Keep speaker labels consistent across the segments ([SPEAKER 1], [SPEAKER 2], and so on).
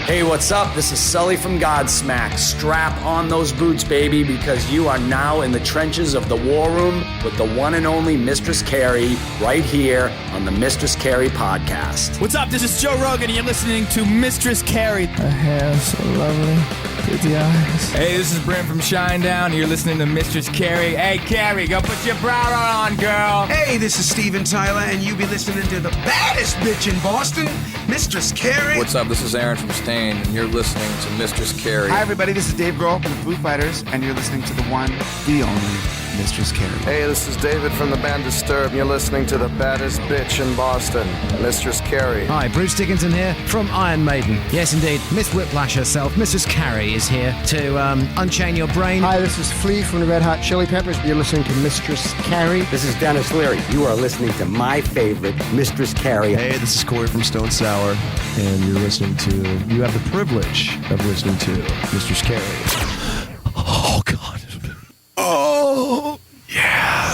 [SPEAKER 1] Hey, what's up? This is Sully from Godsmack. Strap on those boots, baby, because you are now in the trenches of the war room with the one and only Mistress Carrie right here on the Mistress Carrie podcast.
[SPEAKER 2] What's up? This is Joe Rogan, and you're listening to Mistress Carrie.
[SPEAKER 3] Her hair so lovely, pretty eyes.
[SPEAKER 2] Hey, this is Brent from Shinedown, and you're listening to Mistress Carrie. Hey, Carrie, go put your bra on, girl.
[SPEAKER 4] Hey, this is Steven Tyler, and you be listening to the baddest bitch in Boston, Mistress Carrie.
[SPEAKER 5] What's up? This is Aaron from Stain, and you're listening to Mistress Carrie.
[SPEAKER 6] Hi, everybody. This is Dave Grohl from the Foo Fighters, and you're listening to the one, the only Mistress Carrie.
[SPEAKER 7] Hey, this is David from the band Disturbed, and you're listening to the baddest bitch in Boston, Mistress Carrie.
[SPEAKER 8] Hi, Bruce Dickinson here from Iron Maiden. Yes, indeed, Miss Whiplash herself, Mistress Carrie, is here to unchain your brain.
[SPEAKER 9] Hi, this is Flea from the Red Hot Chili Peppers. You're listening to Mistress Carrie.
[SPEAKER 10] This is Dennis Leary. You are listening to my favorite, Mistress Carrie.
[SPEAKER 11] Hey, this is Corey from Stone Sour, and you have the privilege of listening to Mistress Carrie. Oh, God. Oh, yeah.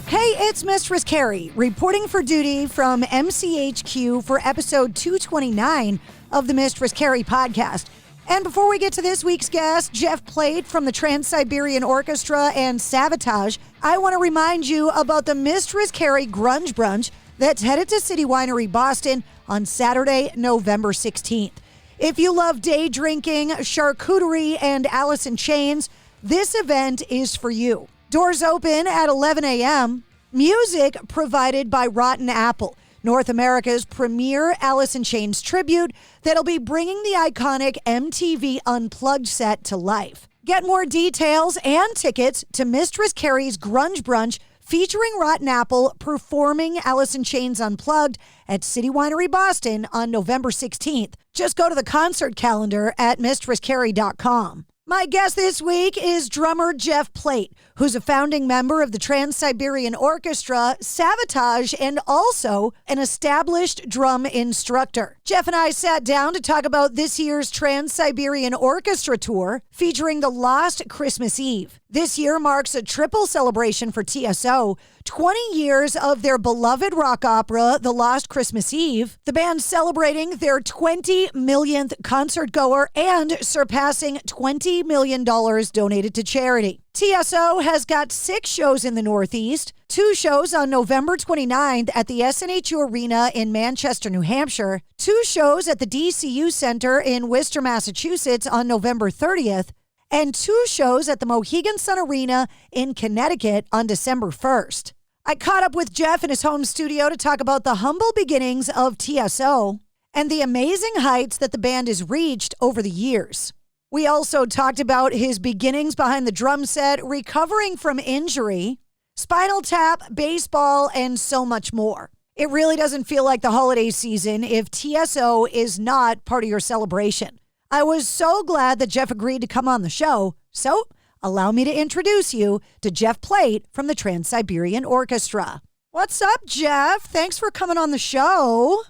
[SPEAKER 12] Hey, it's Mistress Carrie, reporting for duty from MCHQ for episode 229 of the Mistress Carrie podcast. And before we get to this week's guest, Jeff Plate from the Trans-Siberian Orchestra and Sabotage, I want to remind you about the Mistress Carrie Grunge Brunch that's headed to City Winery Boston on Saturday, November 16th. If you love day drinking, charcuterie, and Alice in Chains, this event is for you. Doors open at 11 a.m. Music provided by Rotten Apple, North America's premier Alice in Chains tribute that'll be bringing the iconic MTV Unplugged set to life. Get more details and tickets to Mistress Carrie's Grunge Brunch featuring Rotten Apple performing Alice in Chains Unplugged at City Winery Boston on November 16th. Just go to the concert calendar at mistresscarrie.com. My guest this week is drummer Jeff Plate, who's a founding member of the Trans-Siberian Orchestra, Sabotage, and also an established drum instructor. Jeff and I sat down to talk about this year's Trans-Siberian Orchestra tour featuring The Lost Christmas Eve. This year marks a triple celebration for TSO, 20 years of their beloved rock opera, The Lost Christmas Eve, the band celebrating their 20 millionth concert goer and surpassing $20 million donated to charity. TSO has got 6 shows in the Northeast, 2 shows on November 29th at the SNHU Arena in Manchester, New Hampshire, 2 shows at the DCU Center in Worcester, Massachusetts on November 30th, and 2 shows at the Mohegan Sun Arena in Connecticut on December 1st. I caught up with Jeff in his home studio to talk about the humble beginnings of TSO and the amazing heights that the band has reached over the years. We also talked about his beginnings behind the drum set, recovering from injury, Spinal Tap, baseball, and so much more. It really doesn't feel like the holiday season if TSO is not part of your celebration. I was so glad that Jeff agreed to come on the show, so allow me to introduce you to Jeff Plate from the Trans-Siberian Orchestra. What's up, Jeff? Thanks for coming on the show.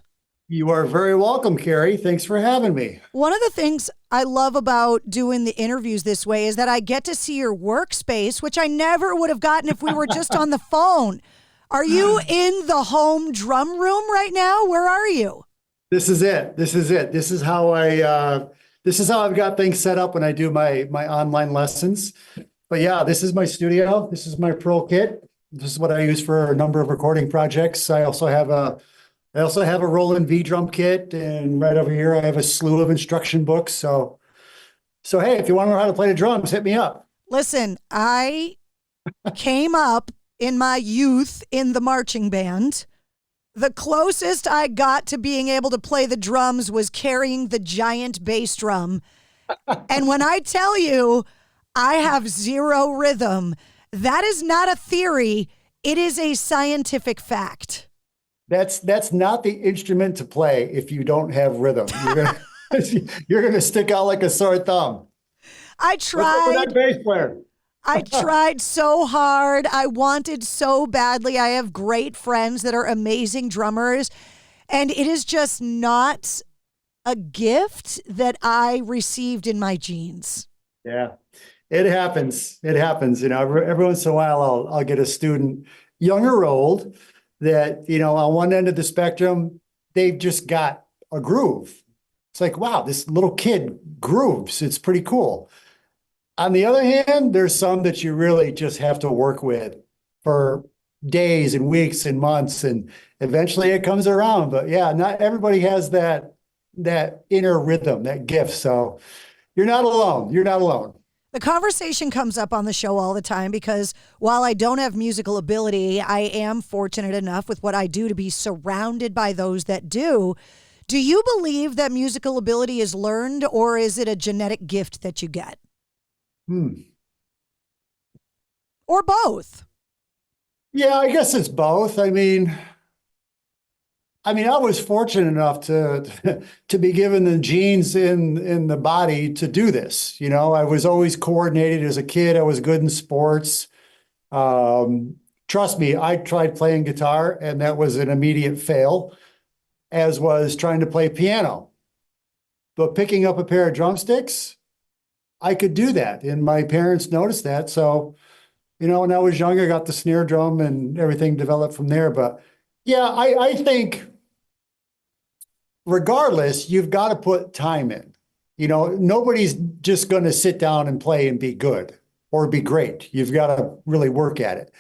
[SPEAKER 13] You are very welcome, Carrie. Thanks for having me.
[SPEAKER 12] One of the things I love about doing the interviews this way is that I get to see your workspace, which I never would have gotten if we were just on the phone. Are you in the home drum room right now? Where are you?
[SPEAKER 13] This is it. This is how I've got things set up when I do my online lessons. But yeah, this is my studio. This is my Pro kit. This is what I use for a number of recording projects. I also have a Roland V drum kit, and right over here I have a slew of instruction books. So hey, if you want to know how to play the drums, hit me up.
[SPEAKER 12] Listen, I came up in my youth in the marching band. The closest I got to being able to play the drums was carrying the giant bass drum. And when I tell you I have zero rhythm, that is not a theory. It is a scientific fact.
[SPEAKER 13] That's not the instrument to play if you don't have rhythm. You're gonna stick out like a sore thumb.
[SPEAKER 12] I tried.
[SPEAKER 13] That bass player.
[SPEAKER 12] I tried so hard. I wanted so badly. I have great friends that are amazing drummers, and it is just not a gift that I received in my genes.
[SPEAKER 13] Yeah, it happens. It happens. You know, every once in a while, I'll get a student, young or old, that, you know, on one end of the spectrum, they've just got a groove. It's like, wow, this little kid grooves. It's pretty cool. On the other hand, there's some that you really just have to work with for days and weeks and months, and eventually it comes around. But yeah, not everybody has that inner rhythm, that gift. So you're not alone. You're not alone.
[SPEAKER 12] The conversation comes up on the show all the time because while I don't have musical ability, I am fortunate enough with what I do to be surrounded by those that do. Do you believe that musical ability is learned, or is it a genetic gift that you get? Or both?
[SPEAKER 13] Yeah, I guess it's both. I mean, I was fortunate enough to be given the genes in the body to do this. You know, I was always coordinated as a kid. I was good in sports. Trust me, I tried playing guitar, and that was an immediate fail, as was trying to play piano. But picking up a pair of drumsticks, I could do that, and my parents noticed that. So, you know, when I was younger, I got the snare drum and everything developed from there. But yeah, I think regardless, you've got to put time in. You know, nobody's just going to sit down and play and be good or be great. You've got to really work at it.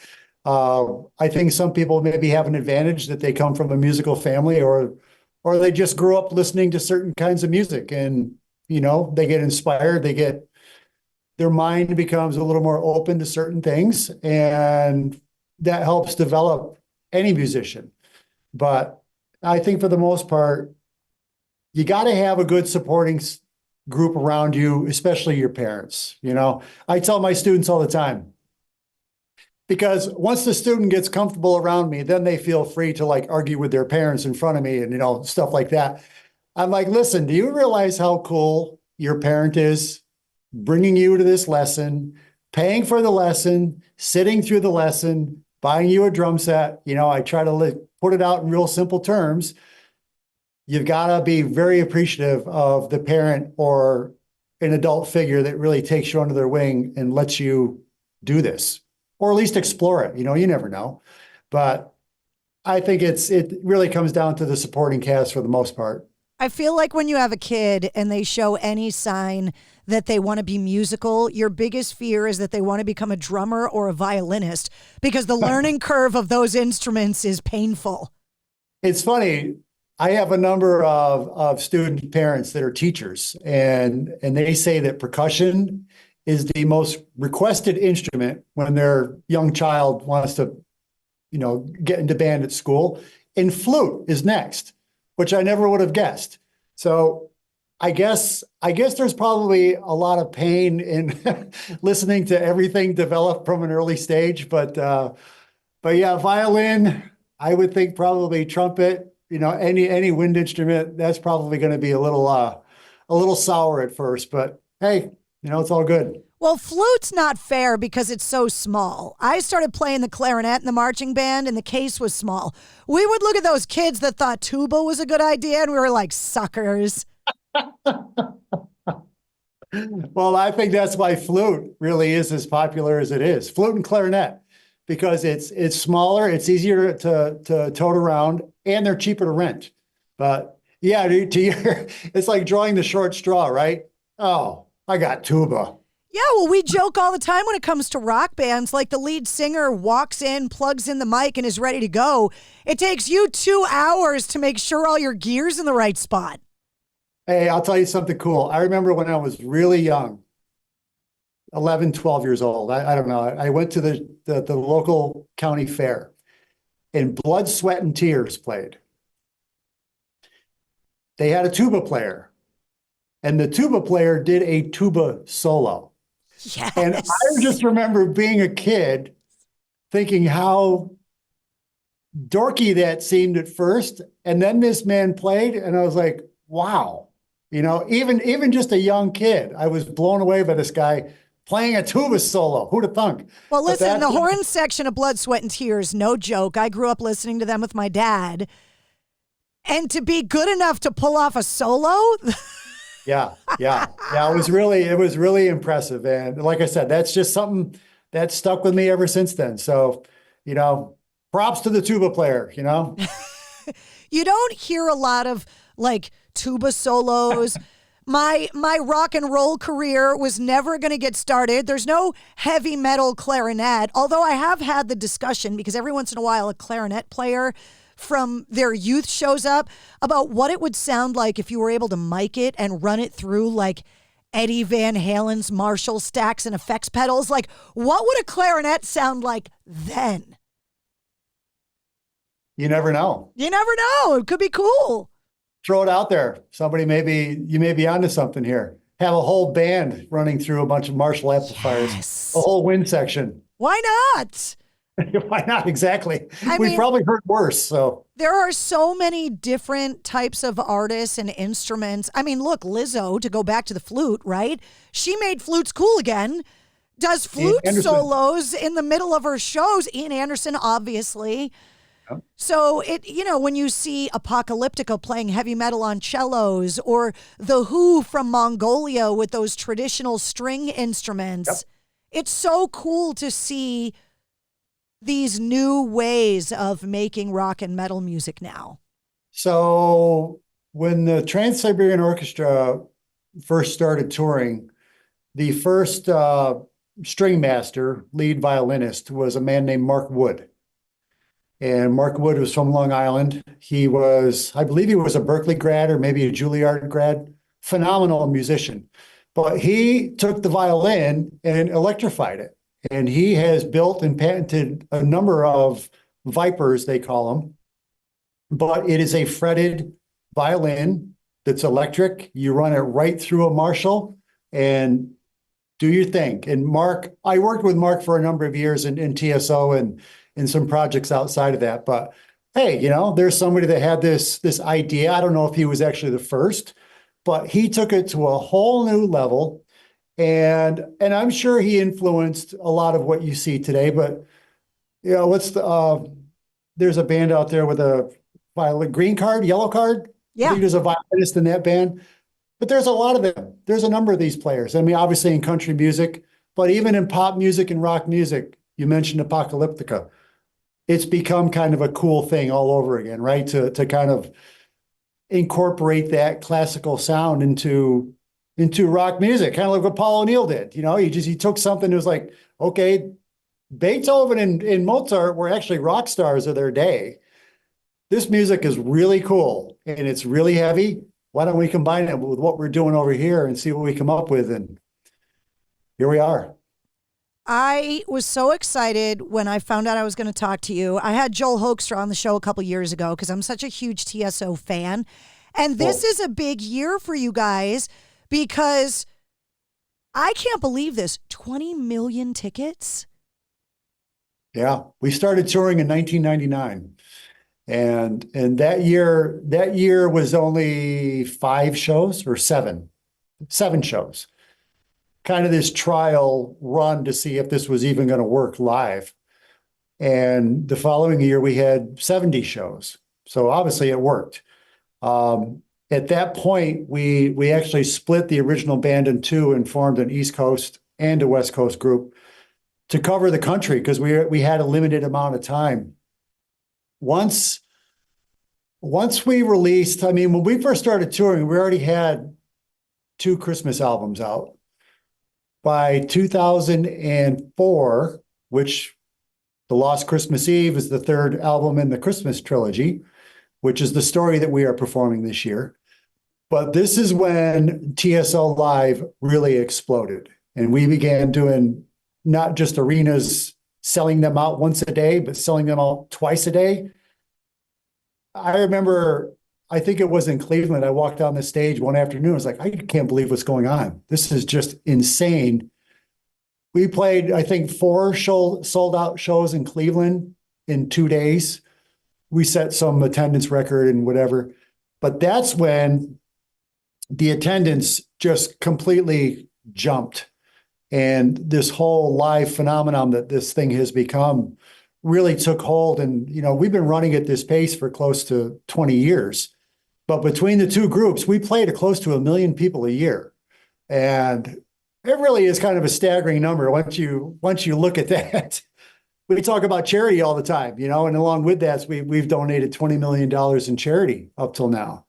[SPEAKER 13] I think some people maybe have an advantage that they come from a musical family, or they just grew up listening to certain kinds of music, and, you know, they get inspired, their mind becomes a little more open to certain things, and that helps develop any musician. But I think for the most part, you got to have a good supporting group around you, especially your parents. You know, I tell my students all the time, because once the student gets comfortable around me, then they feel free to like argue with their parents in front of me and, you know, stuff like that. I'm like, listen, do you realize how cool your parent is bringing you to this lesson, paying for the lesson, sitting through the lesson, buying you a drum set? You know, I try to put it out in real simple terms. You've got to be very appreciative of the parent or an adult figure that really takes you under their wing and lets you do this, or at least explore it. You know, you never know. But I think it really comes down to the supporting cast for the most part.
[SPEAKER 12] I feel like when you have a kid and they show any sign that they want to be musical, your biggest fear is that they want to become a drummer or a violinist, because the learning curve of those instruments is painful.
[SPEAKER 13] It's funny. I have a number of student parents that are teachers, and they say that percussion is the most requested instrument when their young child wants to, you know, get into band at school. And flute is next, which I never would have guessed. So I guess there's probably a lot of pain in listening to everything develop from an early stage. But yeah, violin, I would think probably trumpet, you know, any wind instrument, that's probably going to be a little sour at first. But hey, you know, it's all good.
[SPEAKER 12] Well, flute's not fair because it's so small. I started playing the clarinet in the marching band, and the case was small. We would look at those kids that thought tuba was a good idea, and we were like, suckers.
[SPEAKER 13] Well, I think that's why flute really is as popular as it is. Flute and clarinet, because it's smaller, it's easier to tote around, and they're cheaper to rent. But yeah, it's like drawing the short straw, right? Oh, I got tuba.
[SPEAKER 12] Yeah, well, we joke all the time when it comes to rock bands, like the lead singer walks in, plugs in the mic, and is ready to go. It takes you 2 hours to make sure all your gear's in the right spot.
[SPEAKER 13] Hey, I'll tell you something cool. I remember when I was really young, 11, 12 years old. I don't know. I went to the local county fair, and Blood, Sweat, and Tears played. They had a tuba player, and the tuba player did a tuba solo.
[SPEAKER 12] Yes.
[SPEAKER 13] And I just remember being a kid thinking how dorky that seemed at first. And then this man played, and I was like, wow. You know, even just a young kid, I was blown away by this guy playing a tuba solo. Who'd have thunk?
[SPEAKER 12] Well, listen, the horn section of Blood, Sweat, and Tears, no joke. I grew up listening to them with my dad. And to be good enough to pull off a solo...
[SPEAKER 13] Yeah. It was really impressive. And like I said, that's just something that stuck with me ever since then. So, you know, props to the tuba player, you know.
[SPEAKER 12] You don't hear a lot of like tuba solos. My rock and roll career was never going to get started. There's no heavy metal clarinet, although I have had the discussion because every once in a while a clarinet player from their youth shows up about what it would sound like if you were able to mic it and run it through like Eddie Van Halen's Marshall stacks and effects pedals. Like, what would a clarinet sound like then?
[SPEAKER 13] You never know.
[SPEAKER 12] You never know. It could be cool.
[SPEAKER 13] Throw it out there. You may be onto something here. Have a whole band running through a bunch of Marshall amplifiers, a whole wind section.
[SPEAKER 12] Why not?
[SPEAKER 13] Why not? Exactly.
[SPEAKER 12] I
[SPEAKER 13] We've
[SPEAKER 12] mean,
[SPEAKER 13] probably heard worse. So
[SPEAKER 12] there are so many different types of artists and instruments. I mean, look, Lizzo, to go back to the flute, right? She made flutes cool again. Does flute solos in the middle of her shows. Ian Anderson, obviously. Yep. So when you see Apocalyptica playing heavy metal on cellos, or the Who from Mongolia with those traditional string instruments, it's so cool to see these new ways of making rock and metal music now.
[SPEAKER 13] So when the Trans-Siberian Orchestra first started touring, the first string master, lead violinist, was a man named Mark Wood. And Mark Wood was from Long Island. I believe he was a Berkeley grad or maybe a Juilliard grad, phenomenal musician. But he took the violin and electrified it. And he has built and patented a number of Vipers, they call them. But it is a fretted violin that's electric. You run it right through a Marshall and do your thing. And Mark, I worked with Mark for a number of years in TSO and in some projects outside of that. But hey, there's somebody that had this idea. I don't know if he was actually the first, but he took it to a whole new level. And I'm sure he influenced a lot of what you see today. But there's a band out there with a violet, green card, yellow card.
[SPEAKER 12] Yeah.
[SPEAKER 13] I think there's a violinist in that band. But there's a lot of them. There's a number of these players. I mean, obviously in country music, but even in pop music and rock music, you mentioned Apocalyptica. It's become kind of a cool thing all over again, right? To kind of incorporate that classical sound into rock music, kind of like what Paul O'Neill did. He took something that was like, okay, Beethoven and Mozart were actually rock stars of their day. This music is really cool and it's really heavy. Why don't we combine it with what we're doing over here and see what we come up with? And here we are.
[SPEAKER 12] I was so excited when I found out I was going to talk to you. I had Joel Hoekstra on the show a couple years ago because I'm such a huge TSO fan. And this is a big year for you guys because I can't believe this. 20 million tickets?
[SPEAKER 13] Yeah. We started touring in 1999. And that year was only 5 shows or 7 shows. Kind of this trial run to see if this was even going to work live. And the following year we had 70 shows. So obviously it worked. At that point, we actually split the original band in 2 and formed an East Coast and a West Coast group to cover the country because we had a limited amount of time. Once we released, I mean, when we first started touring, we already had 2 Christmas albums out. By 2004, which The Lost Christmas Eve is the 3rd album in the Christmas trilogy, which is the story that we are performing this year. But this is when TSO Live really exploded. And we began doing not just arenas, selling them out once a day, but selling them out twice a day. I remember, I think it was in Cleveland, I walked down the stage one afternoon. I was like, I can't believe what's going on. This is just insane. We played, I think, 4 sold out shows in Cleveland in 2 days. We set some attendance record and whatever. But that's when the attendance just completely jumped. And this whole live phenomenon that this thing has become really took hold. And, we've been running at this pace for close to 20 years. But between the 2 groups, we played close to 1 million people a year. And it really is kind of a staggering number once you look at that. We talk about charity all the time, and along with that, we've donated $20 million in charity up till now.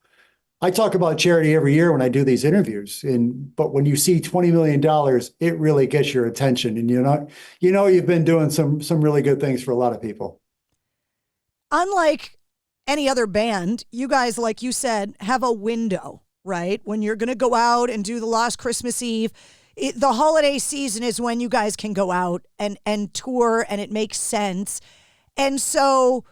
[SPEAKER 13] I talk about charity every year when I do these interviews, but when you see $20 million, it really gets your attention, and you've been doing some really good things for a lot of people.
[SPEAKER 12] Unlike any other band, you guys, like you said, have a window, right? When you're going to go out and do the Lost Christmas Eve, the holiday season is when you guys can go out and tour, and it makes sense. And so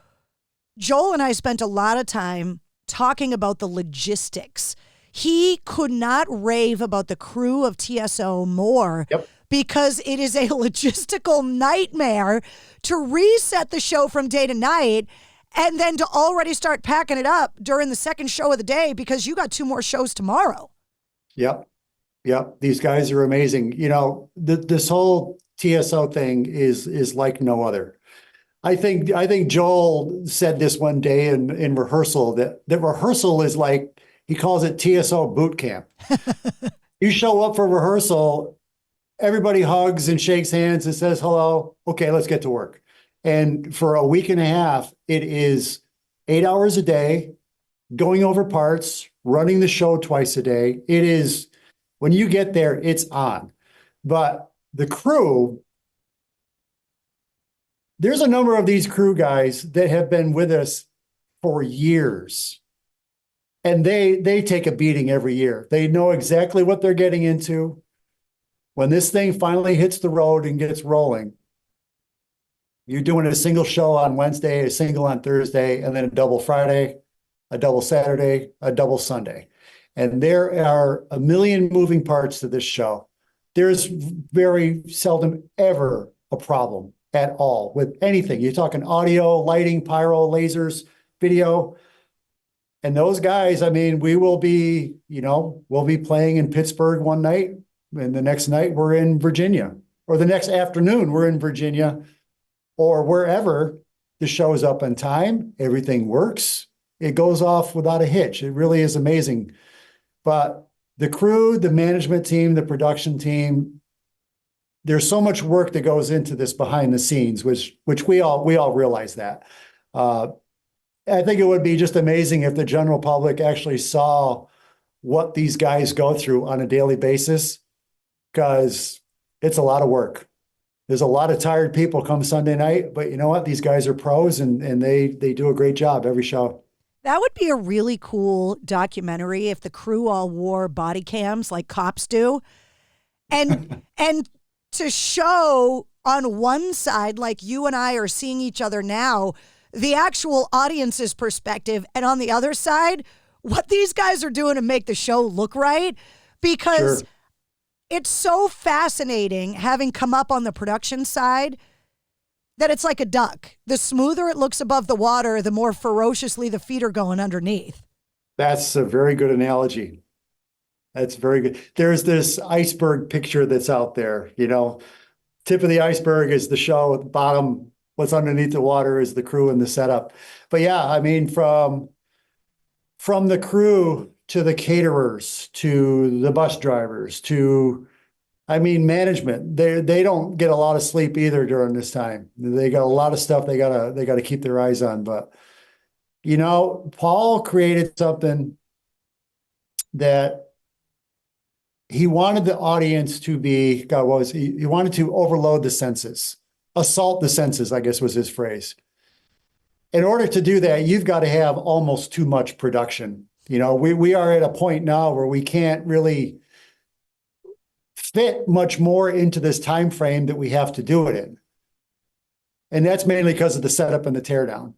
[SPEAKER 12] Joel and I spent a lot of time talking about the logistics. He could not rave about the crew of TSO more because it is a logistical nightmare to reset the show from day to night and then to already start packing it up during the second show of the day because you got 2 more shows tomorrow.
[SPEAKER 13] Yep. These guys are amazing. This whole TSO thing is like no other. I think Joel said this one day in rehearsal that rehearsal is like, he calls it TSO boot camp. You show up for rehearsal, everybody hugs and shakes hands and says hello. Okay, let's get to work. And for a week and a half, it is 8 hours a day, going over parts, running the show twice a day. It is, when you get there, it's on. But the crew, there's a number of these crew guys that have been with us for years, and they take a beating every year. They know exactly what they're getting into. When this thing finally hits the road and gets rolling, you're doing a single show on Wednesday, a single on Thursday, and then a double Friday, a double Saturday, a double Sunday. And there are a million moving parts to this show. There's very seldom ever a problem at all with anything. You're talking audio, lighting, pyro, lasers, video. And those guys, I mean, we'll be playing in Pittsburgh one night, and the next night we're in Virginia, or the next afternoon we're in Virginia, or wherever. The show's up on time, everything works, it goes off without a hitch. It really is amazing. But the crew, the management team, the production team, there's so much work that goes into this behind the scenes, which we all realize that. I think it would be just amazing if the general public actually saw what these guys go through on a daily basis, because it's a lot of work. There's a lot of tired people come Sunday night, but you know what? These guys are pros, and they do a great job every show.
[SPEAKER 12] That would be a really cool documentary if the crew all wore body cams like cops do. And to show on one side, like you and I are seeing each other now, the actual audience's perspective, and on the other side, what these guys are doing to make the show look right. Because it's so fascinating having come up on the production side that it's like a duck. The smoother it looks above the water, the more ferociously the feet are going underneath.
[SPEAKER 13] That's a very good analogy. That's very good. There's this iceberg picture that's out there, tip of the iceberg is the show, at the bottom, what's underneath the water is the crew and the setup. But yeah, I mean, from the crew to the caterers, to the bus drivers, to, management, they don't get a lot of sleep either during this time. They got a lot of stuff they gotta keep their eyes on. But, Paul created something that he wanted the audience to be, he wanted to overload the senses, assault the senses, I guess was his phrase. In order to do that, you've got to have almost too much production. We are at a point now where we can't really fit much more into this time frame that we have to do it in. And that's mainly because of the setup and the teardown.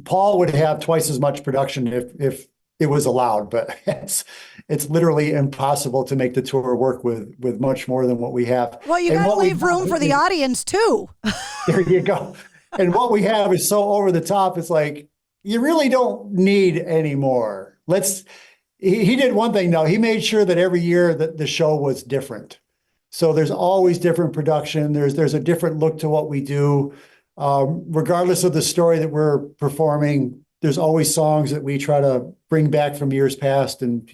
[SPEAKER 13] Paul would have twice as much production if it was allowed, but it's literally impossible to make the tour work with much more than what we have.
[SPEAKER 12] Well, you got to leave room for the audience too.
[SPEAKER 13] There you go. And what we have is so over the top. It's like, you really don't need any more. He did one thing though. He made sure that every year that the show was different. So there's always different production. There's a different look to what we do. Regardless of the story that we're performing, there's always songs that we try to bring back from years past, and,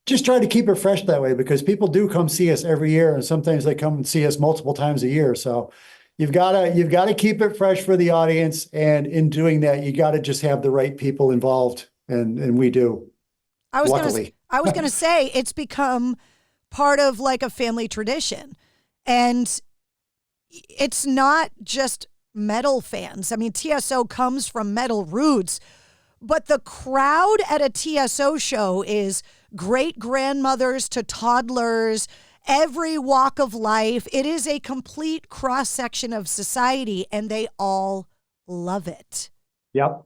[SPEAKER 13] just try to keep it fresh that way, because people do come see us every year, and sometimes they come and see us multiple times a year. So you've got to keep it fresh for the audience. And in doing that, you got to just have the right people involved. and we do.
[SPEAKER 12] I was
[SPEAKER 13] Luckily.
[SPEAKER 12] gonna say it's become part of like a family tradition, and it's not just metal fans. I mean, TSO comes from metal roots, but the crowd at a TSO show is great grandmothers to toddlers, every walk of life. It is a complete cross section of society, and they all love it.
[SPEAKER 13] Yep.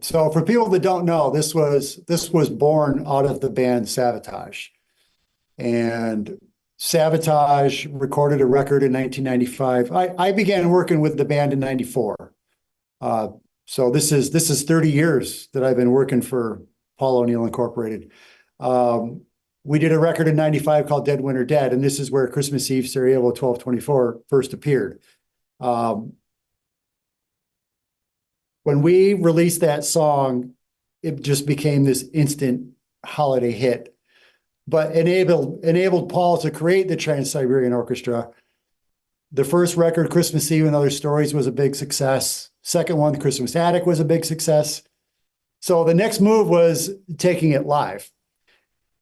[SPEAKER 13] So for people that don't know, this was born out of the band Sabotage. And Sabotage recorded a record in 1995. I began working with the band in 94. So this is 30 years that I've been working for Paul O'Neill Incorporated. We did a record in 95 called Dead Winter Dead, and this is where Christmas Eve Sarajevo 1224 first appeared. When we released that song, it just became this instant holiday hit, but enabled Paul to create the Trans-Siberian Orchestra. The first record, Christmas Eve and Other Stories, was a big success. Second one, Christmas Attic, was a big success. So the next move was taking it live.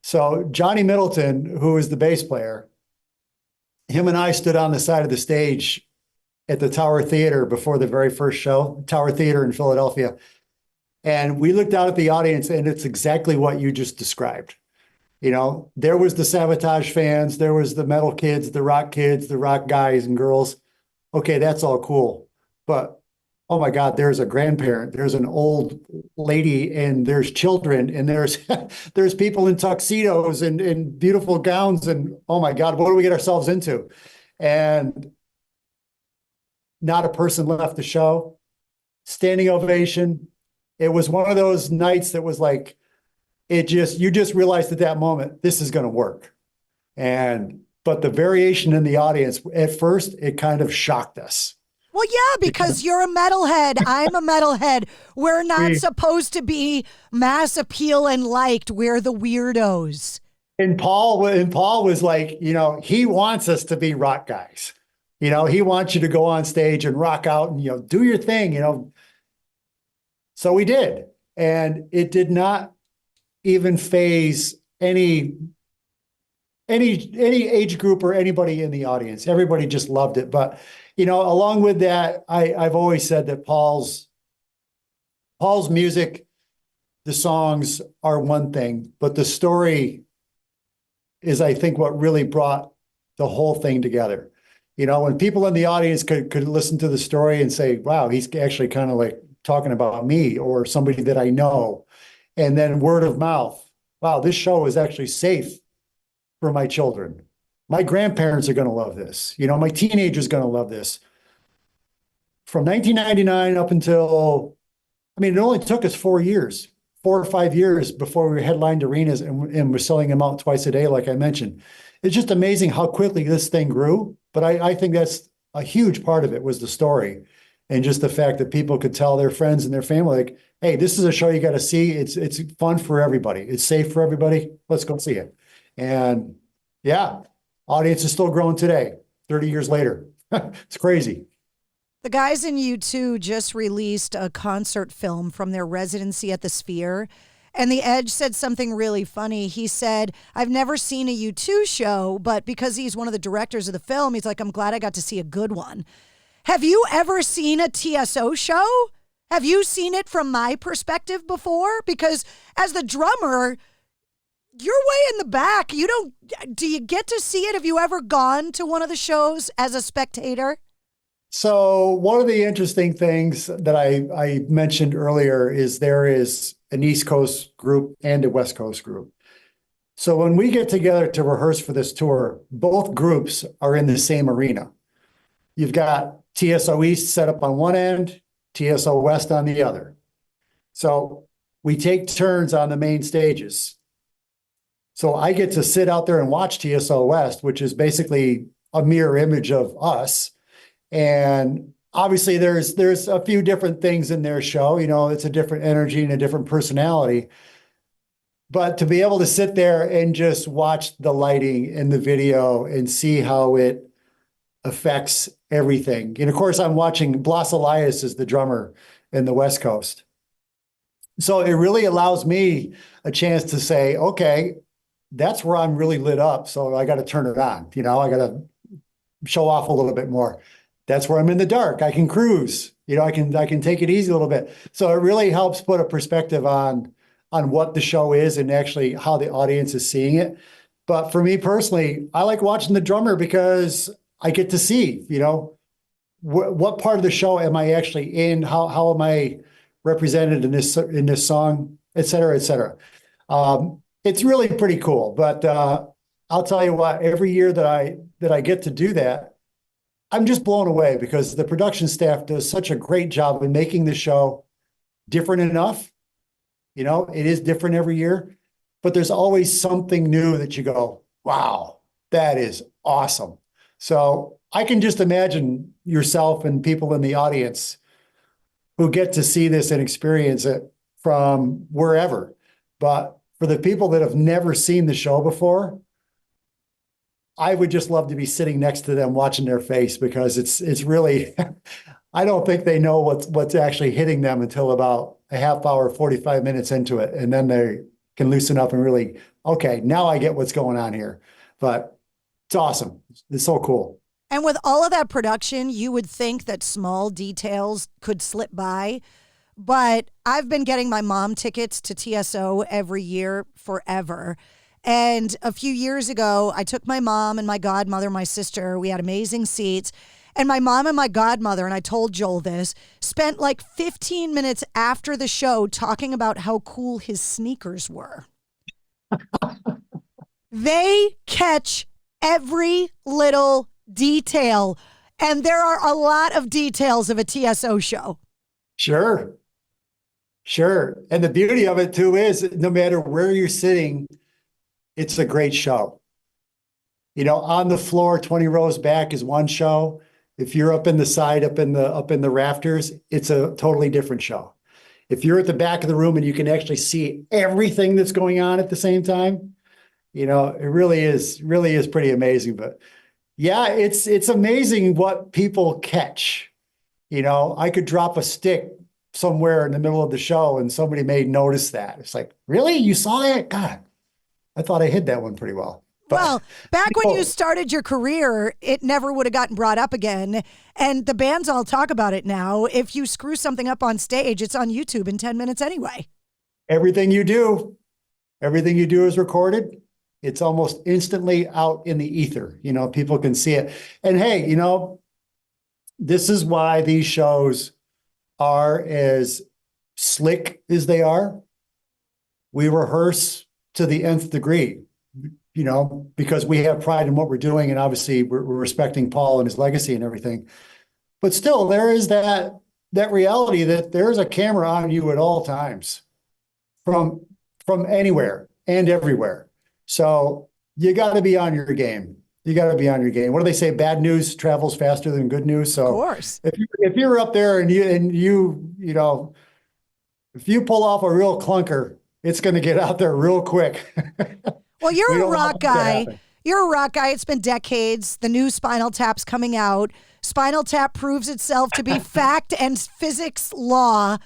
[SPEAKER 13] So Johnny Middleton, who is the bass player, him and I stood on the side of the stage at the Tower Theater before the very first show, Tower Theater in Philadelphia. And we looked out at the audience, and it's exactly what you just described. You know, there was the Sabotage fans, there was the metal kids, the rock guys and girls. Okay, that's all cool. But oh my God, there's a grandparent, there's an old lady, and there's children, and there's people in tuxedos and beautiful gowns, and oh my God, what do we get ourselves into? And not a person left the show. Standing ovation. It was one of those nights that was like, you just realized at that moment, this is going to work. But the variation in the audience, at first, it kind of shocked us.
[SPEAKER 12] Well, yeah, because you're a metalhead. I'm a metalhead. We're not supposed to be mass appeal and liked. We're the weirdos.
[SPEAKER 13] And Paul was like, he wants us to be rock guys. He wants you to go on stage and rock out and, do your thing, So we did. And it did not even phase any age group or anybody in the audience. Everybody just loved it. But, along with that, I've always said that Paul's music, the songs are one thing, but the story is, I think, what really brought the whole thing together. When people in the audience could listen to the story and say, wow, he's actually kind of like talking about me or somebody that I know. And then word of mouth, wow, this show is actually safe for my children. My grandparents are going to love this. My teenager's going to love this. From 1999 up until, it only took us 4 or 5 years before we headlined arenas and we're selling them out twice a day, like I mentioned. It's just amazing how quickly this thing grew. But I think that's a huge part of it was the story and just the fact that people could tell their friends and their family, like, hey, this is a show you got to see. It's fun for everybody. It's safe for everybody. Let's go see it. And yeah, audience is still growing today, 30 years later. It's crazy.
[SPEAKER 12] The guys in U2 just released a concert film from their residency at the Sphere. And The Edge said something really funny. He said, I've never seen a U2 show, but because he's one of the directors of the film, he's like, I'm glad I got to see a good one. Have you ever seen a TSO show? Have you seen it from my perspective before? Because as the drummer, you're way in the back. Do you get to see it? Have you ever gone to one of the shows as a spectator?
[SPEAKER 13] So one of the interesting things that I mentioned earlier is there is an East Coast group and a West Coast group. So when we get together to rehearse for this tour, both groups are in the same arena. You've got TSO East set up on one end, TSO West on the other. So we take turns on the main stages. So I get to sit out there and watch TSO West, which is basically a mirror image of us. And obviously there's a few different things in their show, it's a different energy and a different personality. But to be able to sit there and just watch the lighting in the video and see how it affects everything. And of course, I'm watching Blas Elias is the drummer in the West Coast. So it really allows me a chance to say, okay, that's where I'm really lit up. So I got to turn it on. You know, I got to show off a little bit more. That's where I'm in the dark. I can cruise. You know, I can take it easy a little bit. So it really helps put a perspective on what the show is and actually how the audience is seeing it. But for me personally, I like watching the drummer because I get to see, you know, what part of the show am I actually in? How am I represented in this song, et cetera, et cetera. It's really pretty cool. But I'll tell you what, every year that I get to do that, I'm just blown away because the production staff does such a great job in making the show different enough. You know, it is different every year, but there's always something new that you go, wow, that is awesome. So I can just imagine yourself and people in the audience who get to see this and experience it from wherever. But for the people that have never seen the show before, I would just love to be sitting next to them watching their face because it's really, I don't think they know what's actually hitting them until about a half hour, 45 minutes into it. And then they can loosen up and really, okay, now I get what's going on here. But it's awesome. It's so cool.
[SPEAKER 12] And with all of that production, you would think that small details could slip by. But I've been getting my mom tickets to TSO every year forever. And a few years ago, I took my mom and my godmother, my sister. We had amazing seats. And my mom and my godmother, and I told Joel this, spent like 15 minutes after the show talking about how cool his sneakers were. They catch every little detail. And there are a lot of details of a TSO show.
[SPEAKER 13] Sure. And the beauty of it, too, is no matter where you're sitting, it's a great show. You know, on the floor, 20 rows back is one show. If you're up in the side, up in the rafters, it's a totally different show. If you're at the back of the room and you can actually see everything that's going on at the same time, you know, it really is pretty amazing. But yeah, it's amazing what people catch. You know, I could drop a stick somewhere in the middle of the show and somebody may notice that. It's like, really? You saw that? God, I thought I hid that one pretty well. But,
[SPEAKER 12] well, back when you started your career, it never would have gotten brought up again. And the bands all talk about it now. If you screw something up on stage, it's on YouTube in 10 minutes anyway.
[SPEAKER 13] Everything you do is recorded. It's almost instantly out in the ether. You know, people can see it. And hey, you know, this is why these shows are as slick as they are. We rehearse to the nth degree, you know, because we have pride in what we're doing. And obviously we're respecting Paul and his legacy and everything. But still, there is that reality that there's a camera on you at all times from anywhere and everywhere. So you got to be on your game. You got to be on your game. What do they say? Bad news travels faster than good news. So
[SPEAKER 12] of course,
[SPEAKER 13] if you're up there and you know, if you pull off a real clunker, it's going to get out there real quick.
[SPEAKER 12] Well, you're a rock guy. You're a rock guy. It's been decades. The new Spinal Tap's coming out. Spinal Tap proves itself to be fact and physics law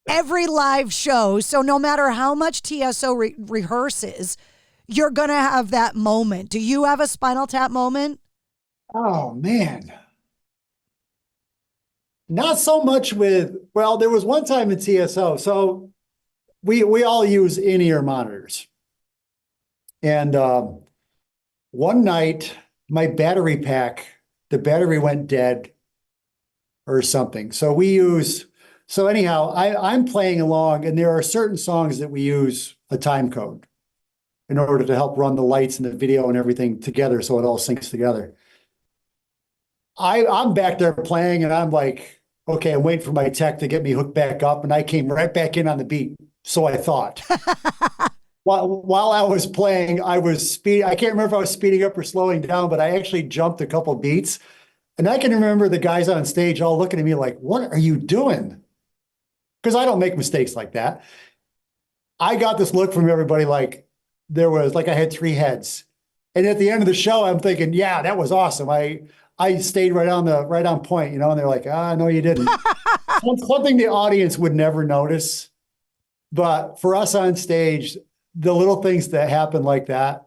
[SPEAKER 12] every live show. So no matter how much TSO rehearses, you're going to have that moment. Do you have a Spinal Tap moment?
[SPEAKER 13] Oh, man. Not so much well, there was one time in TSO. So we all use in-ear monitors. And one night, my battery pack, the battery went dead or something. So anyhow, I'm playing along, and there are certain songs that we use a time code in order to help run the lights and the video and everything together so it all syncs together. I'm back there playing, and I'm like, okay, I'm waiting for my tech to get me hooked back up, and I came right back in on the beat. So I thought. While I was playing, I was speed. I can't remember if I was speeding up or slowing down, but I actually jumped a couple beats. And I can remember the guys on stage all looking at me like, what are you doing? Because I don't make mistakes like that. I got this look from everybody like I had three heads. And at the end of the show, I'm thinking, yeah, that was awesome. I stayed right on point, you know, and they're like, no, you didn't. Something the audience would never notice But for us on stage, the little things that happen like that,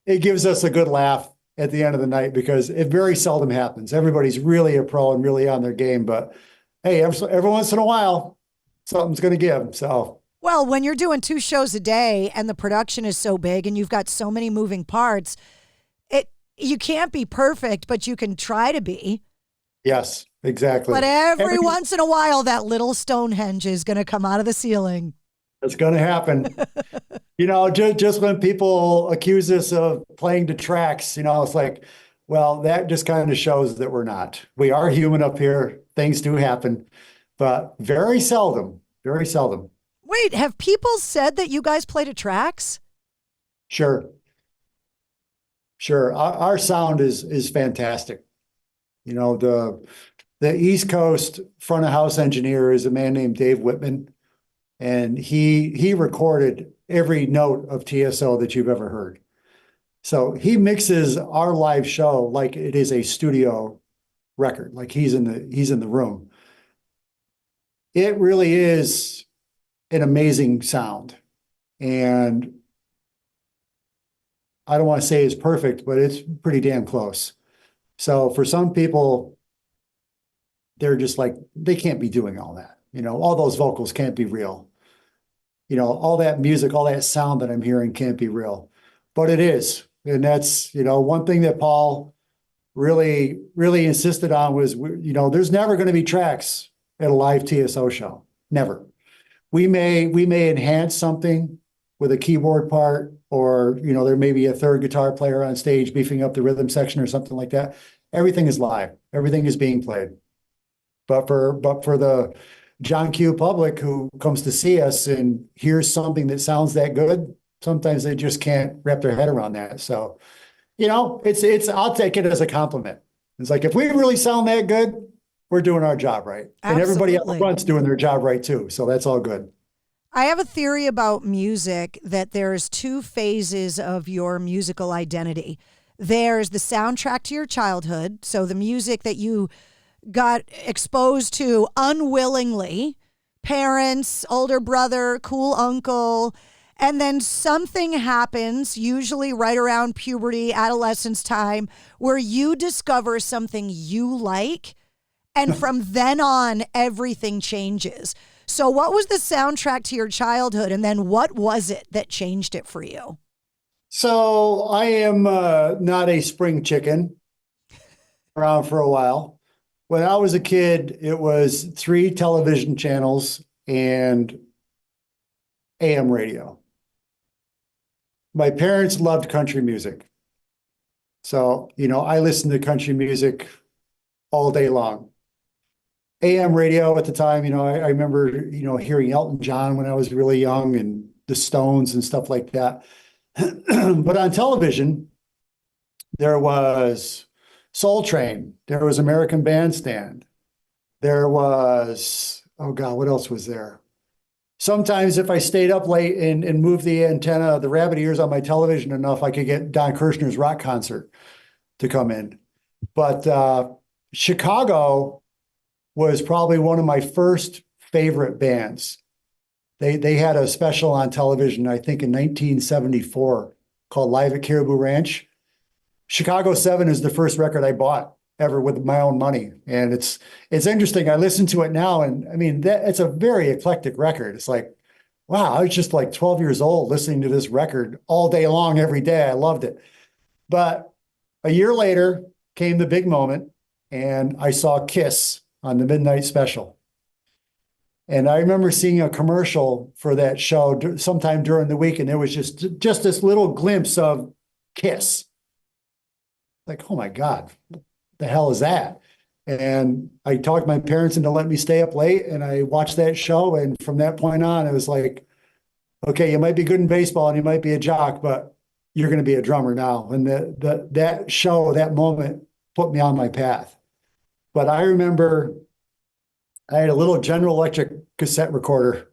[SPEAKER 13] it gives us a good laugh at the end of the night because it very seldom happens. Everybody's really a pro and really on their game. But hey, every once in a while, something's going to give. So,
[SPEAKER 12] well, when you're doing 2 shows a day and the production is so big and you've got so many moving parts, you can't be perfect, but you can try to be.
[SPEAKER 13] Yes, exactly.
[SPEAKER 12] But every once in a while, that little Stonehenge is going to come out of the ceiling.
[SPEAKER 13] It's going to happen. Just when people accuse us of playing to tracks, it's like, well, that just kind of shows that we're not. We are human up here. Things do happen, but very seldom, very seldom.
[SPEAKER 12] Wait, have people said that you guys play to tracks?
[SPEAKER 13] Sure. Our sound is fantastic. The East Coast front of house engineer is a man named Dave Whitman, and he recorded every note of TSO that you've ever heard. So he mixes our live show like it is a studio record, like he's in the room. It really is an amazing sound, and I don't want to say it's perfect, but it's pretty damn close. So for some people, they're just like, they can't be doing all that. All those vocals can't be real. All that music, all that sound that I'm hearing can't be real, but it is. And that's, one thing that Paul really, really insisted on was, there's never going to be tracks at a live TSO show. Never. We may enhance something with a keyboard part, or, there may be a third guitar player on stage beefing up the rhythm section or something like that. Everything is live. Everything is being played. But for the John Q public who comes to see us and hears something that sounds that good, sometimes they just can't wrap their head around that. So, it's I'll take it as a compliment. It's like, if we really sound that good, we're doing our job right.
[SPEAKER 12] Absolutely.
[SPEAKER 13] And everybody up front's doing their job right too. So that's all good.
[SPEAKER 12] I have a theory about music that there's 2 phases of your musical identity. There's the soundtrack to your childhood, so the music that you got exposed to unwillingly, parents, older brother, cool uncle, and then something happens, usually right around puberty, adolescence time, where you discover something you like, and from then on, everything changes. So what was the soundtrack to your childhood, and then what was it that changed it for you?
[SPEAKER 13] So I am not a spring chicken, around for a while. When I was a kid, it was 3 television channels and AM radio. My parents loved country music. So, I listened to country music all day long. AM radio at the time, I remember, hearing Elton John when I was really young and the Stones and stuff like that. But on television, there was Soul Train. There was American Bandstand. There was, oh God, what else was there? Sometimes if I stayed up late and moved the antenna, the rabbit ears on my television enough, I could get Don Kirshner's rock concert to come in. But Chicago was probably one of my first favorite bands. They had a special on television, I think in 1974, called Live at Caribou Ranch. Chicago 7 is the first record I bought ever with my own money. And it's interesting. I listen to it now, and I mean, it's a very eclectic record. It's like, wow, I was just like 12 years old listening to this record all day long, every day. I loved it. But a year later came the big moment, and I saw Kiss on the Midnight Special. And I remember seeing a commercial for that show sometime during the week, and there was just this little glimpse of Kiss. Like, oh my God, what the hell is that? And I talked my parents into letting me stay up late, and I watched that show. And from that point on, it was like, okay, you might be good in baseball and you might be a jock, but you're going to be a drummer now. And that show, that moment put me on my path. But I remember I had a little General Electric cassette recorder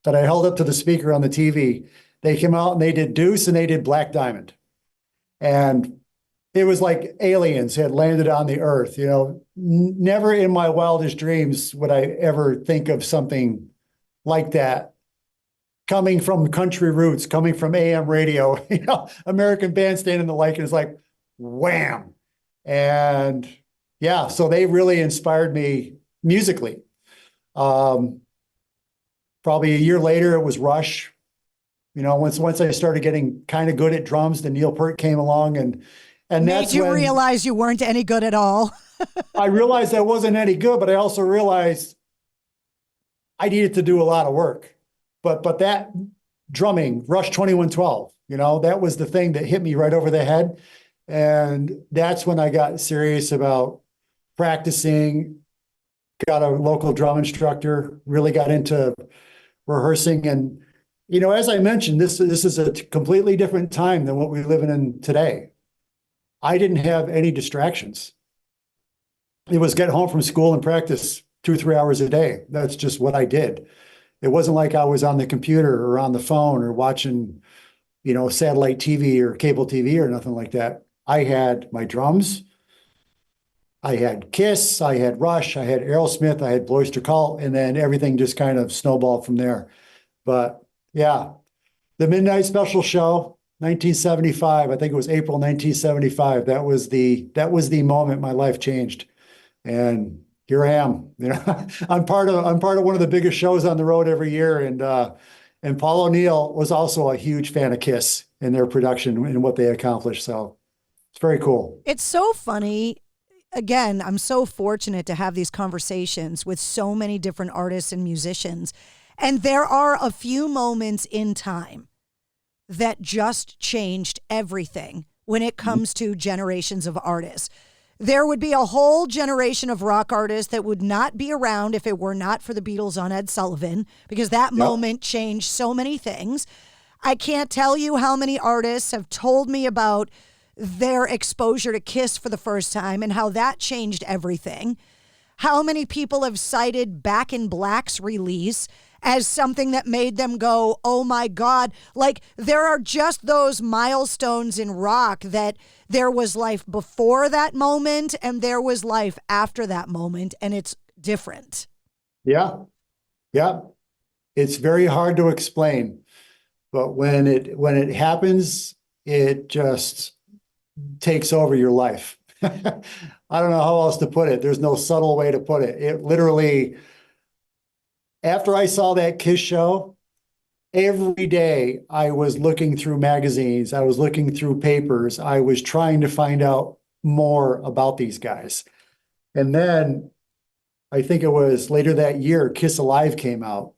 [SPEAKER 13] that I held up to the speaker on the TV. They came out and they did Deuce and they did Black Diamond. And it was like aliens had landed on the earth. Never in my wildest dreams would I ever think of something like that coming from country roots, coming from AM radio, American Bandstand and the like. And it's like, wham. And yeah, so they really inspired me musically. Probably a year later, it was Rush. Once I started getting kind of good at drums, then Neil Peart came along and
[SPEAKER 12] made you realize you weren't any good at all.
[SPEAKER 13] I realized I wasn't any good, but I also realized I needed to do a lot of work. But that drumming, Rush 2112, that was the thing that hit me right over the head. And that's when I got serious about practicing, got a local drum instructor, really got into rehearsing. And, as I mentioned, this is a completely different time than what we're living in today. I didn't have any distractions. It was get home from school and practice 2-3 hours a day. That's just what I did. It wasn't like I was on the computer or on the phone or watching, satellite TV or cable TV or nothing like that. I had my drums. I had Kiss, I had Rush, I had Aerosmith, I had Hoekstra Cult, and then everything just kind of snowballed from there. But yeah, the Midnight Special show, 1975, I think it was April 1975. That was the moment my life changed. And here I am. I'm part of one of the biggest shows on the road every year. And Paul O'Neill was also a huge fan of Kiss and their production and what they accomplished. So it's very cool.
[SPEAKER 12] It's so funny. Again, I'm so fortunate to have these conversations with so many different artists and musicians. And there are a few moments in time that just changed everything when it comes to generations of artists. There would be a whole generation of rock artists that would not be around if it were not for the Beatles on Ed Sullivan, because that moment changed so many things. I can't tell you how many artists have told me about their exposure to Kiss for the first time and how that changed everything. How many people have cited Back in Black's release as something that made them go, oh my God. Like, there are just those milestones in rock that there was life before that moment and there was life after that moment, and it's different.
[SPEAKER 13] Yeah. It's very hard to explain, but when it happens, it just takes over your life. I don't know how else to put it. There's no subtle way to put it. It literally, after I saw that Kiss show, every day I was looking through magazines, I was looking through papers, I was trying to find out more about these guys. And then I think it was later that year, Kiss Alive came out.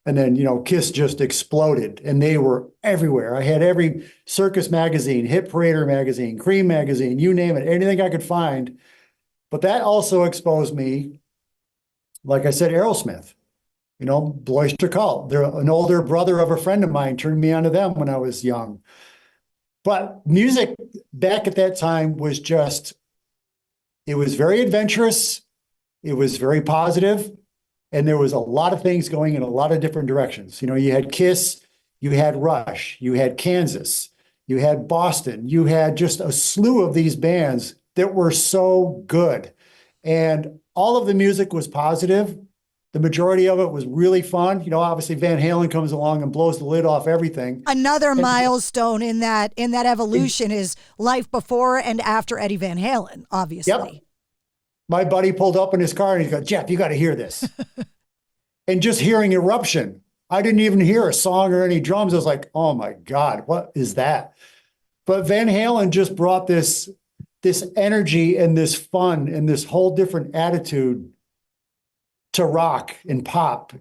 [SPEAKER 13] And then, Kiss just exploded and they were everywhere. I had every Circus magazine, Hit Parader magazine, Cream magazine, you name it, anything I could find. But that also exposed me, like I said, Aerosmith, Hoekstra Cult. They're an older brother of a friend of mine, turned me on to them when I was young. But music back at that time was it was very adventurous. It was very positive. And there was a lot of things going in a lot of different directions. You had Kiss, you had Rush, you had Kansas, you had Boston, you had just a slew of these bands that were so good. And all of the music was positive. The majority of it was really fun. Obviously Van Halen comes along and blows the lid off everything.
[SPEAKER 12] Another milestone in that evolution is life before and after Eddie Van Halen, obviously.
[SPEAKER 13] Yep. My buddy pulled up in his car and he goes, Jeff, you got to hear this. And just hearing Eruption, I didn't even hear a song or any drums. I was like, oh my God, what is that? But Van Halen just brought this energy and this fun and this whole different attitude to rock and pop.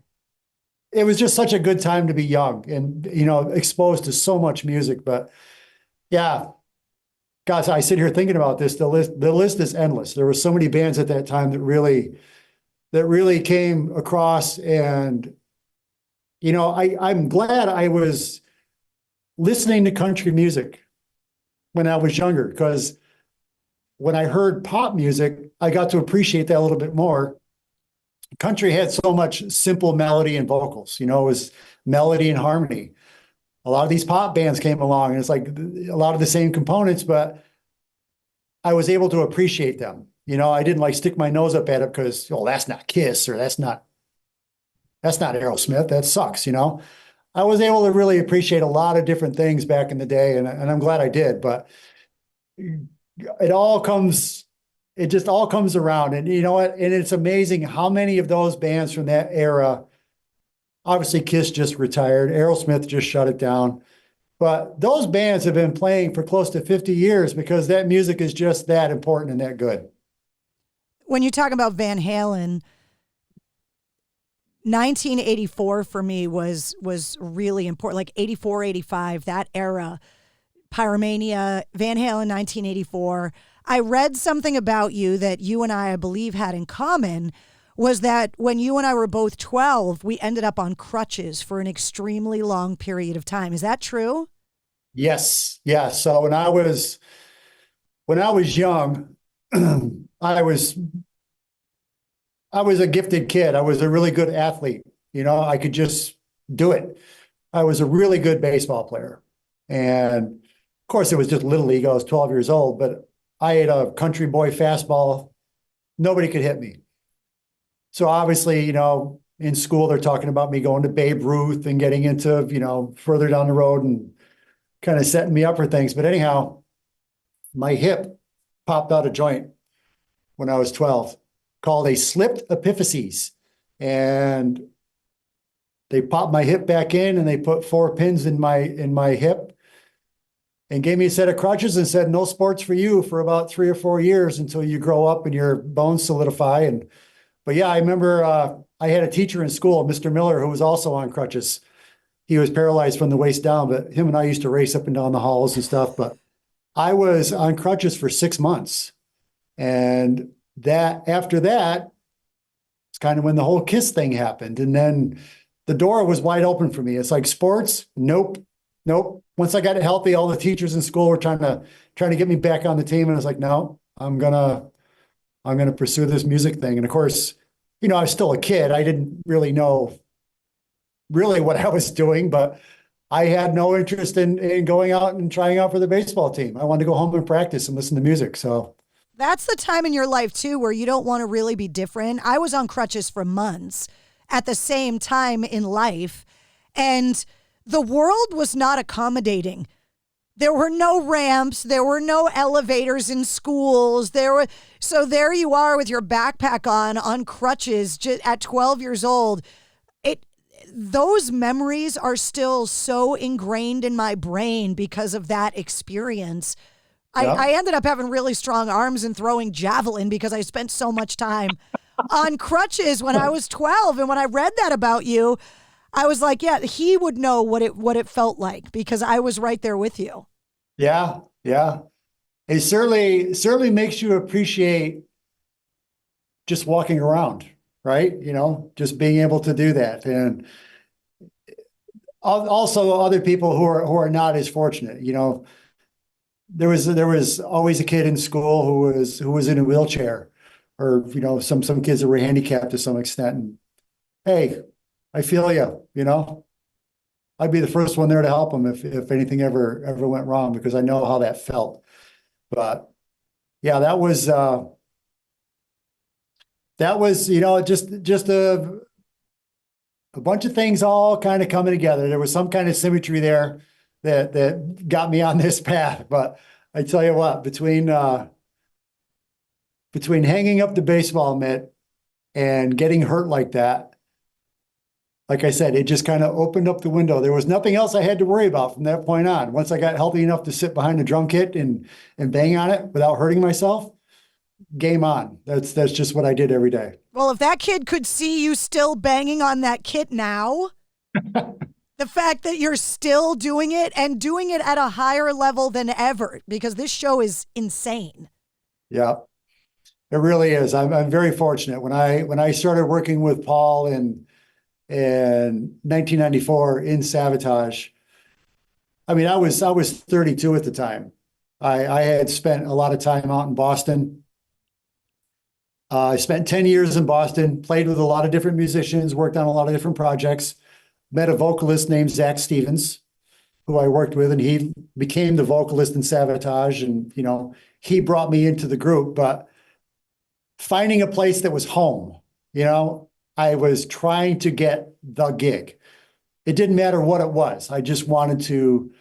[SPEAKER 13] It was just such a good time to be young and, exposed to so much music. But yeah, guys, I sit here thinking about this. The list is endless. There were so many bands at that time that really came across, and I'm glad I was listening to country music when I was younger, because when I heard pop music, I got to appreciate that a little bit more. Country had so much simple melody and vocals. It was melody and harmony. A lot of these pop bands came along and it's like a lot of the same components, but I was able to appreciate them. I didn't stick my nose up at it because, that's not Kiss or that's not Aerosmith. That sucks. I was able to really appreciate a lot of different things back in the day, and I'm glad I did. But it just all comes around. And you know what? And it's amazing how many of those bands from that era, obviously Kiss just retired, Aerosmith just shut it down. But those bands have been playing for close to 50 years because that music is just that important and that good.
[SPEAKER 12] When you talk about Van Halen, 1984 for me was really important, like 84, 85, that era. Pyromania, Van Halen, 1984. I read something about you that you and I believe, had in common, was that when you and I were both 12, we ended up on crutches for an extremely long period of time. Is that true?
[SPEAKER 13] Yes. Yeah. So when I was young, I was a gifted kid. I was a really good athlete. I could just do it. I was a really good baseball player. And of course it was just little league. I was 12 years old, but I had a country boy fastball. Nobody could hit me. So obviously, in school, they're talking about me going to Babe Ruth and getting into, further down the road and kind of setting me up for things. But anyhow, my hip popped out of joint when I was 12, called a slipped epiphyses. And they popped my hip back in and they put 4 pins in my hip and gave me a set of crutches and said, no sports for you for about 3 or 4 years until you grow up and your bones solidify. But yeah, I remember I had a teacher in school, Mr. Miller, who was also on crutches. He was paralyzed from the waist down, but him and I used to race up and down the halls and stuff. But I was on crutches for 6 months. And after that, it's kind of when the whole Kiss thing happened. And then the door was wide open for me. It's like sports. Nope. Once I got healthy, all the teachers in school were trying to get me back on the team. And I was like, no, I'm gonna pursue this music thing. And of course, I was still a kid. I didn't really know really what I was doing, but I had no interest in going out and trying out for the baseball team. I wanted to go home and practice and listen to music. So
[SPEAKER 12] that's the time in your life too, where you don't want to really be different. I was on crutches for months at the same time in life, and the world was not accommodating. There were no ramps. There were no elevators in schools. So there you are with your backpack on crutches at 12 years old. Those memories are still so ingrained in my brain because of that experience. Yeah. I ended up having really strong arms and throwing javelin because I spent so much time on crutches when I was 12. And when I read that about you, I was like, yeah, he would know what it felt like because I was right there with you.
[SPEAKER 13] Yeah. It certainly makes you appreciate just walking around, right? Just being able to do that. And also other people who are not as fortunate, there was always a kid in school who was in a wheelchair, or some kids that were handicapped to some extent. And hey, I feel you. I'd be the first one there to help them if anything ever went wrong, because I know how that felt. But yeah, that was just a bunch of things all kind of coming together. There was some kind of symmetry there that got me on this path. But I tell you what, between hanging up the baseball mitt and getting hurt like that, like I said, it just kind of opened up the window. There was nothing else I had to worry about from that point on. Once I got healthy enough to sit behind the drum kit and bang on it without hurting myself, game on. That's just what I did every day.
[SPEAKER 12] Well, if that kid could see you still banging on that kit now, the fact that you're still doing it and doing it at a higher level than ever, because this show is insane.
[SPEAKER 13] Yeah, it really is. I'm very fortunate. When I started working with Paul in 1994 in Savatage, I mean, I was 32 at the time. I had spent a lot of time out in Boston. I spent 10 years in Boston, played with a lot of different musicians, worked on a lot of different projects, met a vocalist named Zach Stevens, who I worked with, and he became the vocalist in Savatage, and, he brought me into the group. But finding a place that was home, I was trying to get the gig. it didn't matter what it was. I just wanted to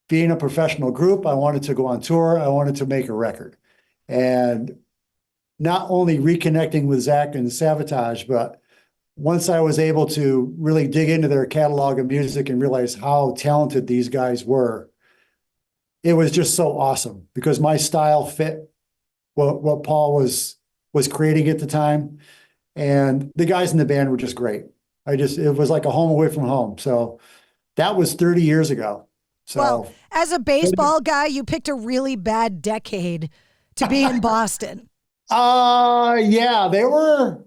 [SPEAKER 13] be in a professional group. I wanted to go on tour. I wanted to make a record. And not only reconnecting with Zach and Savatage, but once I was able to really dig into their catalog of music and realize how talented these guys were, it was just so awesome because my style fit what Paul was creating at the time. And the guys in the band were just great. It was like a home away from home. So that was 30 years ago. So
[SPEAKER 12] well, as a baseball guy, you picked a really bad decade to be in Boston.
[SPEAKER 13] Yeah, they were.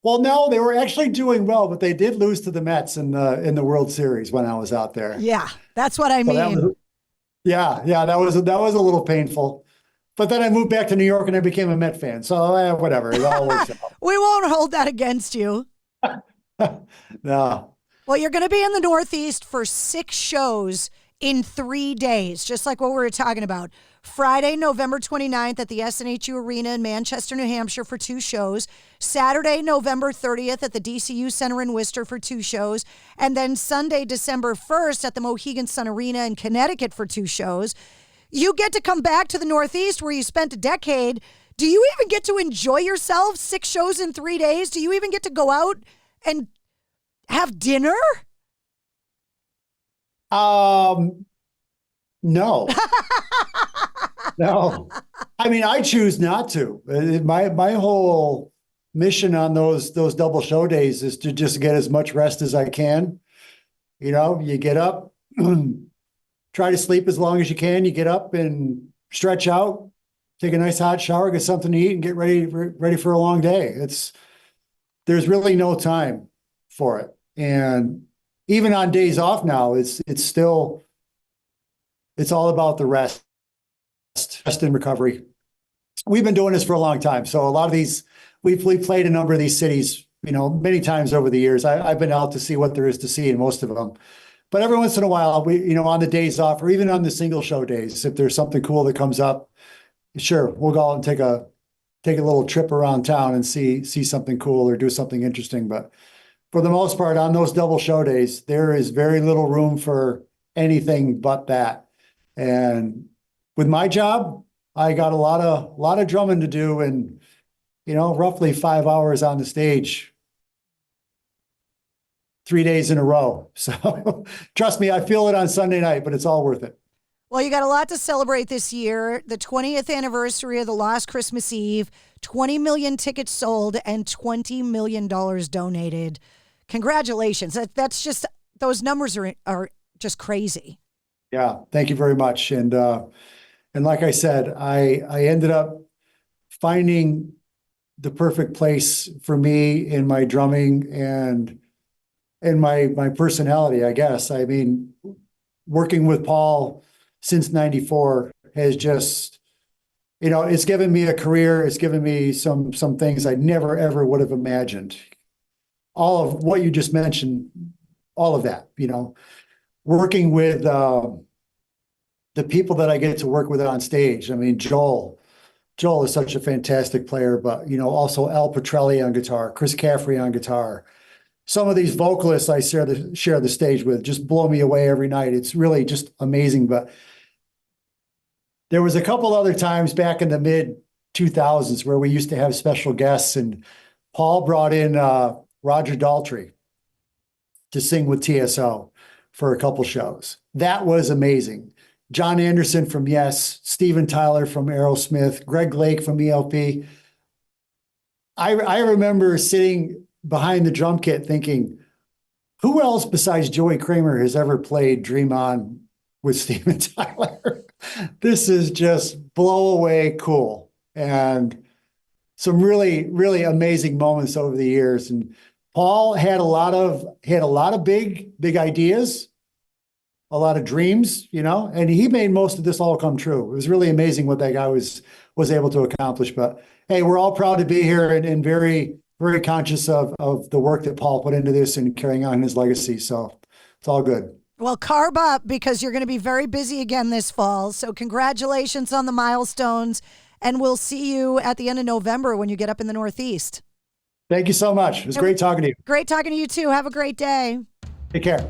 [SPEAKER 13] Well, no, they were actually doing well, but they did lose to the Mets in the World Series when I was out there.
[SPEAKER 12] Yeah, that's what I mean.
[SPEAKER 13] That was a little painful. But then I moved back to New York and I became a Met fan. So whatever, it all works out.
[SPEAKER 12] We won't hold that against you.
[SPEAKER 13] No.
[SPEAKER 12] Well, you're going to be in the Northeast for 6 shows in 3 days, just like what we were talking about. Friday, November 29th at the SNHU Arena in Manchester, New Hampshire for 2 shows. Saturday, November 30th at the DCU Center in Worcester for 2 shows. And then Sunday, December 1st at the Mohegan Sun Arena in Connecticut for 2 shows. You get to come back to the Northeast where you spent a decade. Do you even get to enjoy yourself? 6 shows in 3 days? Do you even get to go out and have dinner?
[SPEAKER 13] No. No. I mean, I choose not to. My whole mission on those double show days is to just get as much rest as I can. You know, you get up, try to sleep as long as you can. You get up and stretch out, take a nice hot shower, get something to eat, and get ready for a long day. There's really no time for it. And even on days off now, it's all about the rest and recovery. We've been doing this for a long time. So a lot of these, we've played a number of these cities, many times over the years. I've been out to see what there is to see in most of them. But every once in a while, we, on the days off, or even on the single show days, if there's something cool that comes up, sure, we'll go out and take a little trip around town and see something cool or do something interesting. But for the most part, on those double show days, there is very little room for anything but that. And with my job, I got a lot of drumming to do, and roughly 5 hours on the stage 3 days in a row. So trust me, I feel it on Sunday night, but it's all worth it.
[SPEAKER 12] Well, you got a lot to celebrate this year. The 20th anniversary of the Lost Christmas Eve, 20 million tickets sold, and $20 million donated. Congratulations. That's just, those numbers are just crazy.
[SPEAKER 13] Yeah, thank you very much. And like I said, I ended up finding the perfect place for me in my drumming and my personality, I guess. I mean, working with Paul since '94 has just, it's given me a career. It's given me some things I never, ever would have imagined. All of what you just mentioned, all of that, working with the people that I get to work with on stage. I mean, Joel is such a fantastic player, but, also Al Petrelli on guitar, Chris Caffrey on guitar. Some of these vocalists I share the stage with just blow me away every night. It's really just amazing. But there was a couple other times back in the mid 2000s where we used to have special guests, and Paul brought in Roger Daltrey to sing with TSO for a couple shows. That was amazing. John Anderson from Yes, Steven Tyler from Aerosmith, Greg Lake from ELP. I remember sitting behind the drum kit thinking, who else besides Joey Kramer has ever played Dream On with Steven Tyler? This is just blow away cool. And some really, really amazing moments over the years. And Paul had a lot of big ideas, a lot of dreams, and he made most of this all come true. It was really amazing what that guy was able to accomplish. But hey, we're all proud to be here and very, very conscious of the work that Paul put into this and carrying on his legacy. So it's all good.
[SPEAKER 12] Well, carb up because you're going to be very busy again this fall. So congratulations on the milestones, and we'll see you at the end of November when you get up in the Northeast.
[SPEAKER 13] Thank you so much. It was great talking to you.
[SPEAKER 12] Great talking to you too. Have a great day.
[SPEAKER 13] Take care.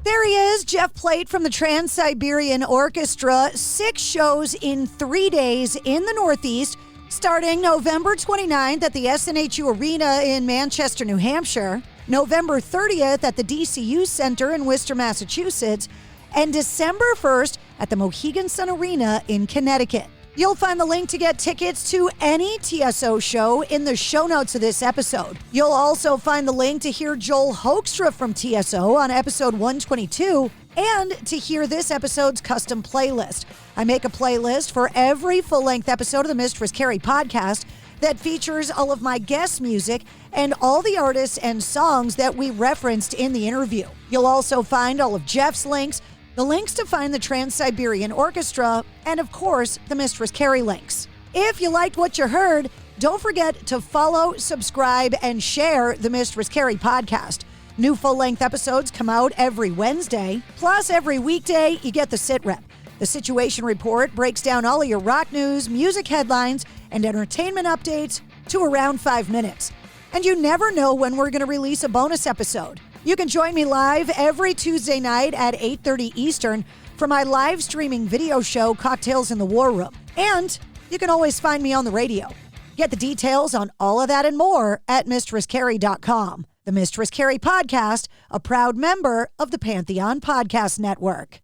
[SPEAKER 12] There he is, Jeff Plate from the Trans-Siberian Orchestra. 6 shows in 3 days in the Northeast, starting November 29th at the SNHU Arena in Manchester, New Hampshire, November 30th at the DCU Center in Worcester, Massachusetts, and December 1st at the Mohegan Sun Arena in Connecticut. You'll find the link to get tickets to any TSO show in the show notes of this episode. You'll also find the link to hear Joel Hoekstra from TSO on episode 122 and to hear this episode's custom playlist. I make a playlist for every full-length episode of the Mistress Carrie podcast that features all of my guest music and all the artists and songs that we referenced in the interview. You'll also find all of Jeff's links, the links to find the Trans-Siberian Orchestra, and of course, the Mistress Carrie links. If you liked what you heard, don't forget to follow, subscribe, and share the Mistress Carrie podcast. New full-length episodes come out every Wednesday. Plus, every weekday, you get the Sit Rep. The Situation Report breaks down all of your rock news, music headlines, and entertainment updates to around 5 minutes. And you never know when we're going to release a bonus episode. You can join me live every Tuesday night at 8:30 Eastern for my live streaming video show, Cocktails in the War Room. And you can always find me on the radio. Get the details on all of that and more at mistresscarrie.com. The Mistress Carrie Podcast, a proud member of the Pantheon Podcast Network.